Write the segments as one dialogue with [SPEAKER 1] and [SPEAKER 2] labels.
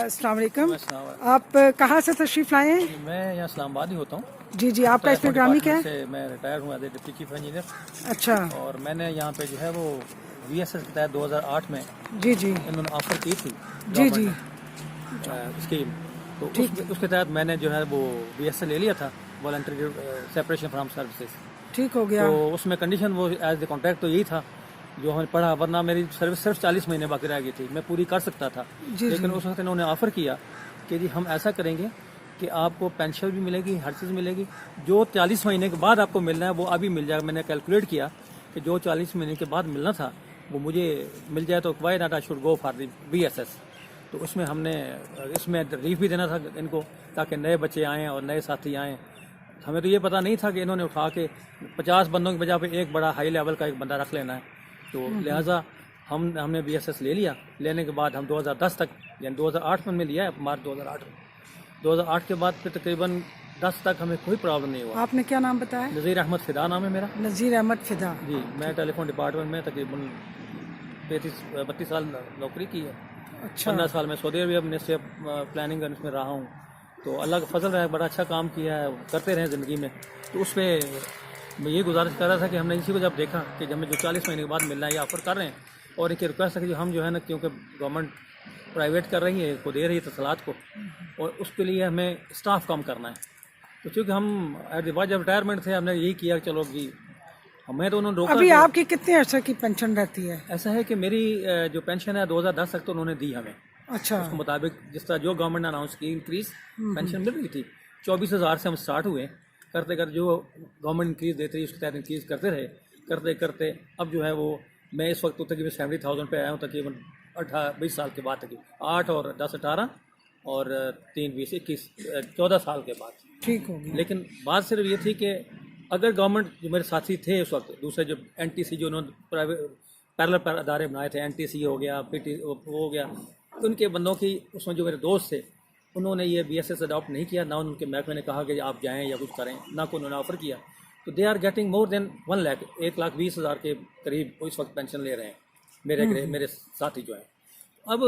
[SPEAKER 1] अस्सलाम वालेकुम। आप कहाँ से तशरीफ़ लाए हैं?
[SPEAKER 2] मैं यहाँ इस्लामाबाद ही होता हूँ।
[SPEAKER 1] जी जी, आपका इसमें ग्रामी क्या है?
[SPEAKER 2] मैं रिटायर हूँ as a deputy chief engineer.
[SPEAKER 1] अच्छा।
[SPEAKER 2] और मैंने यहाँ पे जो है वो VSS के तहत 2008 में
[SPEAKER 1] जी जी
[SPEAKER 2] इन्होंने ऑफर की थी
[SPEAKER 1] जी जी
[SPEAKER 2] स्कीम, तो उसके तहत मैंने जो है वो VSS ले लिया था, वॉलंटरी सेपरेशन फ्राम सर्विसेज।
[SPEAKER 1] ठीक हो गया।
[SPEAKER 2] तो उसमें कंडीशन वो एज ए कॉन्ट्रैक्ट तो यही था जो हमें पढ़ा, वरना मेरी सर्विस सिर्फ 40 महीने बाकी रह गई थी, मैं पूरी कर सकता था। लेकिन उस वक्त इन्होंने ऑफर किया कि जी हम ऐसा करेंगे कि आपको पेंशन भी मिलेगी, हर चीज़ मिलेगी, जो 40 महीने के बाद आपको मिलना है वो अभी मिल जाएगा। मैंने कैलकुलेट किया कि जो 40 महीने के बाद मिलना था वो मुझे मिल जाए, तो why not I should go for the VSS। तो उसमें हमने इसमें रिलीफ भी देना था इनको, ताकि नए बच्चे आएँ और नए साथी आएँ। हमें तो ये पता नहीं था कि इन्होंने उठा के 50 बंदों की बजाय पे एक बड़ा हाई लेवल का एक बंदा रख लेना है। तो लिहाजा हमने VSS ले लिया। लेने के बाद हम 2010 तक, यानी 2008 में लिया है, मार्च 2008 के बाद फिर तकरीबन 10 तक हमें कोई प्रॉब्लम नहीं हुआ।
[SPEAKER 1] आपने क्या नाम बताया?
[SPEAKER 2] नज़ीर अहमद फ़िदा नाम है मेरा।
[SPEAKER 1] नज़ीर अहमद फ़िदा।
[SPEAKER 2] जी, मैं टेलीफोन डिपार्टमेंट में तकरीबन 32 साल नौकरी की है।
[SPEAKER 1] अच्छा।
[SPEAKER 2] 15 साल में Saudi Arabia ministry of planning में रहा हूँ। तो अल्लाह का फजल है, बड़ा अच्छा काम किया है, करते रहे ज़िंदगी में। तो उस पर मैं ये गुजारिश कर रहा था कि हमने इसी को जब देखा कि हमें जो 40 महीने के बाद मिलना है, ये ऑफर कर रहे हैं, और एक रिक्वेस्ट है कि हम जो है ना, क्योंकि गवर्नमेंट प्राइवेट कर रही है, को दे रही है तसलात को, और उसके लिए हमें स्टाफ कम करना है। तो चूँकि हम एट द जब रिटायरमेंट थे, हमने यही किया कि चलो जी, हमें तो उन्होंने रोका।
[SPEAKER 1] अभी आपकी कितने अर्से की पेंशन रहती है?
[SPEAKER 2] ऐसा है कि मेरी जो पेंशन है 2010 तक तो उन्होंने दी हमें।
[SPEAKER 1] अच्छा।
[SPEAKER 2] उसके मुताबिक जिस तरह जो गवर्नमेंट ने अनाउंस की इंक्रीज पेंशन मिल रही थी, 24,000 से हम स्टार्ट हुए, करते करते जो गवर्नमेंट इंक्रीज देती रही उसके तहत इंक्रीज करते रहे, करते करते अब जो है वो मैं इस वक्त तकरीबन 70,000 पे आया हूँ, तकरीबन 20 साल के बाद, तकरीबन 8 और 10 18 और 3 20 21 14 साल के बाद।
[SPEAKER 1] ठीक हो गया।
[SPEAKER 2] लेकिन बात सिर्फ ये थी कि अगर गवर्नमेंट, जो मेरे साथी थे उस वक्त, दूसरे जो NTC जो उन्होंने प्राइवेट पैरेलल अदारे बनाए थे, NTC हो गया, PT वो हो गया, उनके बंदों की, उसमें जो मेरे दोस्त थे उन्होंने ये VSS अडॉप्ट नहीं किया, ना उनके महकमे ने कहा कि आप जाएं या कुछ करें, ना को उन्होंने ऑफर किया। तो they are getting more than 1 lakh, 1,20,000 के करीब इस वक्त पेंशन ले रहे हैं मेरे साथी जो हैं। अब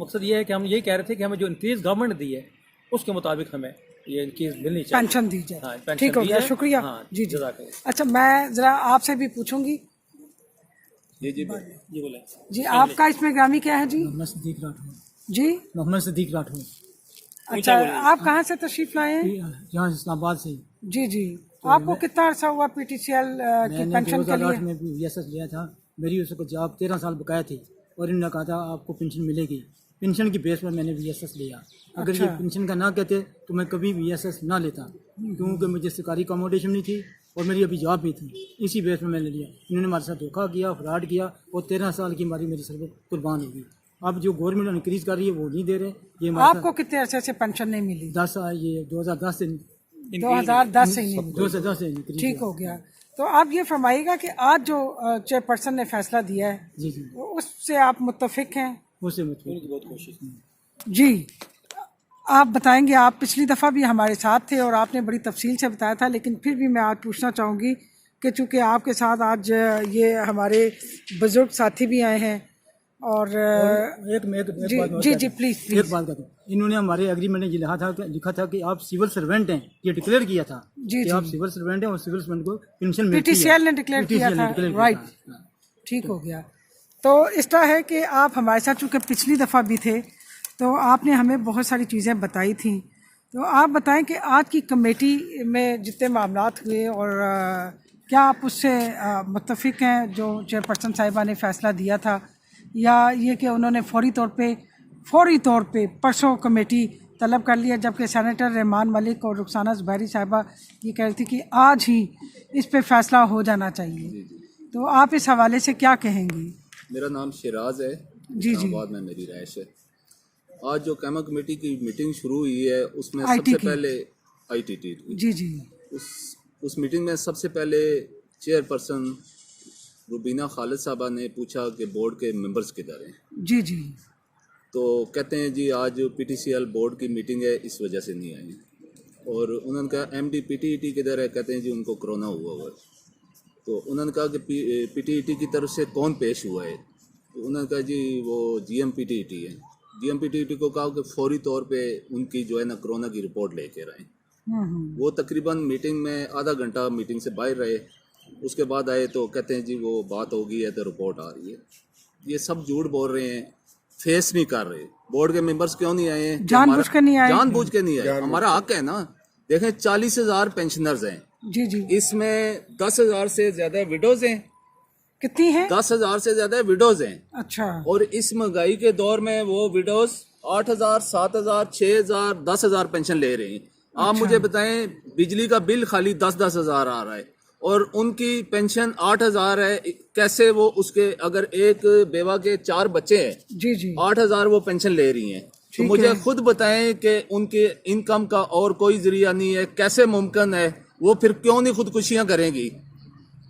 [SPEAKER 2] मकसद ये है कि हम यही कह रहे थे कि हमें जो इंक्रीज गवर्नमेंट दी है उसके मुताबिक हमें ये इंक्रीज मिलनी चाहिए,
[SPEAKER 1] पेंशन दी जाए।
[SPEAKER 2] हाँ,
[SPEAKER 1] ठीक हो गया, शुक्रिया।
[SPEAKER 2] हाँ,
[SPEAKER 1] जी जी।
[SPEAKER 2] जज़ाकल्लाह।
[SPEAKER 1] अच्छा, मैं ज़रा आपसे भी पूछूंगी।
[SPEAKER 2] जी बोले
[SPEAKER 1] जी, आपका इसमें ग्रामी क्या है जी?
[SPEAKER 3] मोहम्मद सिद्दीक राठौर।
[SPEAKER 1] जी,
[SPEAKER 3] मोहम्मद सिद्दीक राठौर।
[SPEAKER 1] अच्छा, आप कहाँ से तशरीफ लाए हैं?
[SPEAKER 3] यहाँ इस्लामाबाद से।
[SPEAKER 1] जी जी। आपको कितना अर्सा हुआ PTCL की
[SPEAKER 3] मैंने
[SPEAKER 1] पेंशन के
[SPEAKER 3] 2008
[SPEAKER 1] लिए?
[SPEAKER 3] में VSS लिया था। मेरी उसको जॉब 13 साल बकाया थी, और इन्होंने कहा था आपको पेंशन मिलेगी। पेंशन की बेस पर मैंने VSS लिया। अगर ये पेंशन का ना कहते तो मैं कभी VSS ना लेता, क्योंकि मुझे सरकारी अकोमोडेशन नहीं थी और मेरी अभी जॉब भी थी। इसी बेस पर मैंने लिया। इन्होंने हमारे साथ धोखा किया, फ्रॉड किया, और 13 साल की हमारी मेरी सर्विस कुर्बान होगी। अब जो गवर्नमेंट इंक्रीज कर रही है वो नहीं दे रहे। ये
[SPEAKER 1] आपको कितने अरसे से पेंशन नहीं मिली?
[SPEAKER 3] 10 ये 2010 से
[SPEAKER 1] 2010 से ही नहीं मिली।
[SPEAKER 3] 2010 से इंक्रीज।
[SPEAKER 1] ठीक हो गया। तो आप ये फरमाइएगा कि आज जो चेयरपर्सन ने फैसला दिया है,
[SPEAKER 3] जी जी,
[SPEAKER 1] उससे आप मुत्तफिक हैं?
[SPEAKER 3] उससे मुझे
[SPEAKER 2] बहुत कोशिश।
[SPEAKER 1] जी, आप बताएंगे। आप पिछली दफ़ा भी हमारे साथ थे और आपने बड़ी तफसील से बताया था, लेकिन फिर भी मैं आज पूछना चाहूँगी कि चूँकि आपके साथ आज ये हमारे बुजुर्ग साथी भी आए हैं, और
[SPEAKER 3] एक
[SPEAKER 1] जी
[SPEAKER 3] बात
[SPEAKER 1] जी जी प्लीज़
[SPEAKER 3] एक
[SPEAKER 1] प्लीज़।
[SPEAKER 3] बात कहता हूँ। इन्होंने हमारे एग्रीमेंट में ये लिखा था कि आप सिविल सर्वेंट हैं, ये डिक्लेयर किया था
[SPEAKER 1] जी
[SPEAKER 3] कि
[SPEAKER 1] जी।
[SPEAKER 3] आप सिविल सर्वेंट हैं और सिविल सर्वेंट को पेंशन मिलती है।
[SPEAKER 1] PTCL ने डिक्लेयर किया था, राइट। ठीक हो गया। तो इस तरह है कि आप हमारे साथ चूँकि पिछली दफ़ा भी थे, तो आपने हमें बहुत सारी चीज़ें बताई थी। तो आप बताएं कि आज की कमेटी में जितने मामलात हुए, और क्या आप उससे मुत्तफिक हैं जो चेयरपर्सन साहिबा ने फ़ैसला दिया था, या ये कि उन्होंने फौरी तौर पे परसों कमेटी तलब कर लिया, जबकि सेनेटर रहमान मलिक और रुखसाना ज़ुबैरी साहिबा ये कह रही थी कि आज ही इस पे फ़ैसला हो जाना चाहिए। तो आप इस हवाले से क्या कहेंगी?
[SPEAKER 4] मेरा नाम शिराज है,
[SPEAKER 1] जी जी।
[SPEAKER 4] इस्लामाबाद में मेरी रहायश है। आज जो कैमा कमेटी की मीटिंग शुरू हुई है उसमें
[SPEAKER 1] IT
[SPEAKER 4] सबसे
[SPEAKER 1] की।
[SPEAKER 4] पहले ITT
[SPEAKER 1] जी जी
[SPEAKER 4] उस मीटिंग में सबसे पहले चेयरपर्सन रुबीना खालिद साहबा ने पूछा कि बोर्ड के मेंबर्स किधर हैं।
[SPEAKER 1] जी जी।
[SPEAKER 4] तो कहते हैं जी आज PTCL बोर्ड की मीटिंग है, इस वजह से नहीं आई। और उन्होंने कहा MD PTET किधर है, कहते हैं जी उनको कोरोना हुआ है। तो उन्होंने कहा कि PTET की तरफ से कौन पेश हुआ है, तो उन्होंने कहा जी वो GM PTET है। जीएमपीटीटी को कहा कि फौरी तौर पे उनकी जो है ना कोरोना की रिपोर्ट लेकर आए। वो तकरीबन मीटिंग में आधा घंटा मीटिंग से बाहर रहे, उसके बाद आए तो कहते हैं जी वो बात हो गई है तो रिपोर्ट आ रही है। ये सब झूठ बोल रहे हैं, फेस नहीं कर रहे। बोर्ड के मेंबर्स क्यों नहीं आए हैं?
[SPEAKER 1] जानबूझ के नहीं आए।
[SPEAKER 4] जानबूझ के नहीं आए। हमारा हक है ना। देखें 40,000 पेंशनर्स हैं
[SPEAKER 1] जी जी।
[SPEAKER 4] इसमें 10,000 से ज्यादा विडोज हैं।
[SPEAKER 1] कितनी है?
[SPEAKER 4] 10,000 से ज्यादा विडोज हैं।
[SPEAKER 1] अच्छा।
[SPEAKER 4] और इस महंगाई के दौर में वो विडोज 8,000, 7,000, 6,000, 10,000 पेंशन ले रहे हैं। आप मुझे बताएं, बिजली का बिल खाली 10-10 हजार आ रहा है और उनकी पेंशन 8,000 है। कैसे वो उसके, अगर एक बेवा के 4 बच्चे हैं
[SPEAKER 1] जी जी,
[SPEAKER 4] 8,000 वो पेंशन ले रही हैं। तो मुझे खुद बताएं कि उनके इनकम का और कोई जरिया नहीं है, कैसे मुमकिन है? वो फिर क्यों नहीं खुदकुशियां करेंगी?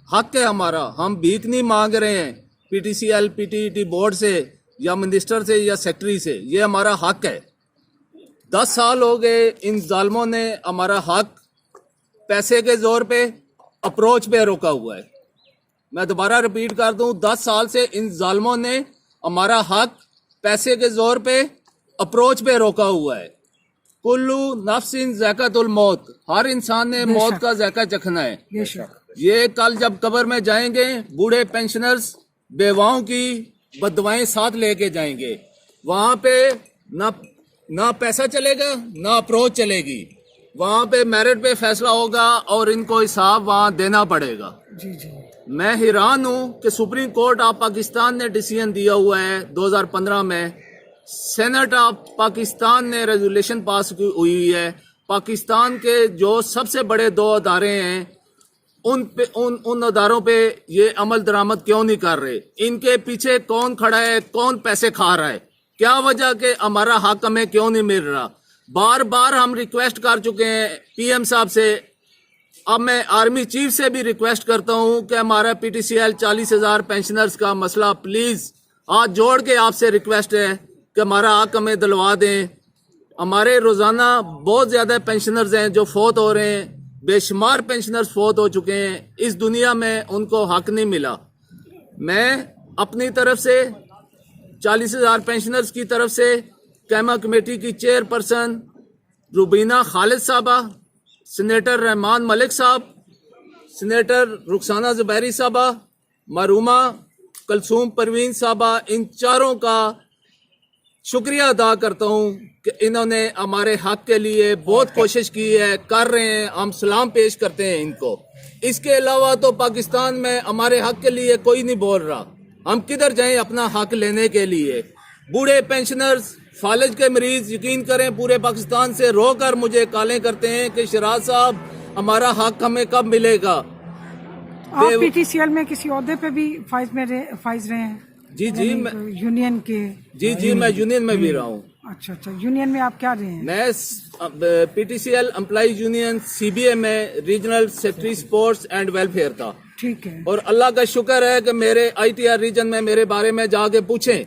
[SPEAKER 4] हक है हमारा, हम भीख नहीं मांग रहे हैं पीटीसीएल पीटीईटी बोर्ड से या मिनिस्टर से या सेक्रेटरी से, ये हमारा हक है। 10 साल हो गए इन जालमों ने हमारा हक पैसे के जोर पे, अप्रोच पे रोका हुआ है। मैं दोबारा रिपीट कर दूं, 10 साल से इन जालमों ने हमारा हक पैसे के जोर पे, अप्रोच पे रोका हुआ है। कुल्लू नफ्सिन ज़ायक़तुल मौत, हर इंसान ने मौत का जायका चखना है।
[SPEAKER 1] बेशक।
[SPEAKER 4] ये कल जब कब्र में जाएंगे, बूढ़े पेंशनर्स बेवाओं की बददुआएं साथ लेके जाएंगे। वहां पे ना पैसा चलेगा ना अप्रोच चलेगी। वहां पे मेरिट पे फैसला होगा और इनको हिसाब वहां देना पड़ेगा।
[SPEAKER 1] जी जी।
[SPEAKER 4] मैं हैरान हूं कि सुप्रीम कोर्ट ऑफ पाकिस्तान ने डिसीजन दिया हुआ है 2015 में, सेनेट ऑफ पाकिस्तान ने रेजोल्यूशन पास हुई है। पाकिस्तान के जो सबसे बड़े 2 अदारे हैं उन अदारों पे ये अमल दरामद क्यों नहीं कर रहे? इनके पीछे कौन खड़ा है? कौन पैसे खा रहा है? क्या वजह के हमारा हक हमें क्यों नहीं मिल रहा? बार बार हम रिक्वेस्ट कर चुके हैं पीएम साहब से। अब मैं आर्मी चीफ से भी रिक्वेस्ट करता हूं कि हमारा पीटीसीएल 40,000 पेंशनर्स का मसला प्लीज हाथ जोड़ के आपसे रिक्वेस्ट है कि हमारा हक हमें दिलवा दें। हमारे रोजाना बहुत ज्यादा पेंशनर्स हैं जो फौत हो रहे हैं, बेशुमार पेंशनर्स फौत हो चुके हैं। इस दुनिया में उनको हक नहीं मिला। मैं अपनी तरफ से 40,000 पेंशनर्स की तरफ से कैमा कमेटी की चेयरपर्सन रुबीना खालिद साहबा, सीनेटर रहमान मलिक साहब, सीनेटर रुखसाना जुबैरी साहबा, मरूमा कलसूम परवीन साहबा, इन चारों का शुक्रिया अदा करता हूं कि इन्होंने हमारे हक के लिए बहुत कोशिश की है, कर रहे हैं। हम सलाम पेश करते हैं इनको। इसके अलावा तो पाकिस्तान में हमारे हक के लिए कोई नहीं बोल रहा। हम किधर जाएं अपना हक लेने के लिए? बूढ़े पेंशनर्स, फालिज के मरीज, यकीन करें पूरे पाकिस्तान से रोकर मुझे कॉलें करते हैं कि शराज साहब हमारा हक हमें कब मिलेगा।
[SPEAKER 1] आप पीटीसीएल में किसी ओहदे पे भी फाइज रहे हैं?
[SPEAKER 4] जी जी, मैं
[SPEAKER 1] यूनियन के।
[SPEAKER 4] जी मैं यूनियन में भी रहा हूँ।
[SPEAKER 1] अच्छा, यूनियन में आप क्या रहे हैं?
[SPEAKER 4] मैं पीटीसीएल एम्प्लॉइज यूनियन सीबीए में regional secretary sports and welfare था।
[SPEAKER 1] ठीक है। और
[SPEAKER 4] अल्लाह का शुक्र है कि मेरे आईटीआर रीजन में मेरे बारे में जाके पूछें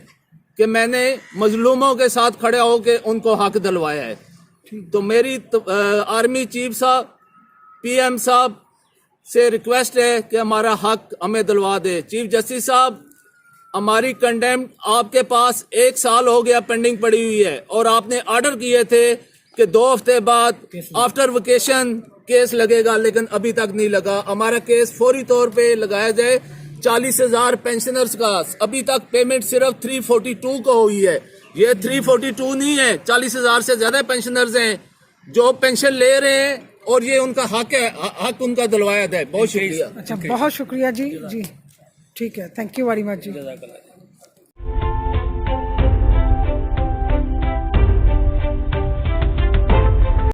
[SPEAKER 4] कि मैंने मजलूमों के साथ खड़े होकर उनको हक दिलवाया है। तो मेरी आर्मी चीफ साहब, पीएम साहब से रिक्वेस्ट है कि हमारा हक हमें दिलवा दे। चीफ जस्टिस साहब, हमारी कंडेम्ड आपके पास 1 साल हो गया पेंडिंग पड़ी हुई है और आपने ऑर्डर किए थे कि 2 हफ्ते बाद आफ्टर वेकेशन केस लगेगा, लेकिन अभी तक नहीं लगा। हमारा केस फौरी तौर पे लगाया जाए। 40,000 पेंशनर्स का अभी तक पेमेंट सिर्फ 342 को हुई है। ये 342 नहीं है, 40,000 से ज्यादा पेंशनर्स हैं जो पेंशन ले रहे हैं और ये उनका हक है, हक उनका दिलवाया जाए। बहुत शुक्रिया।
[SPEAKER 1] अच्छा, बहुत शुक्रिया जी। ठीक है, thank you very much ji.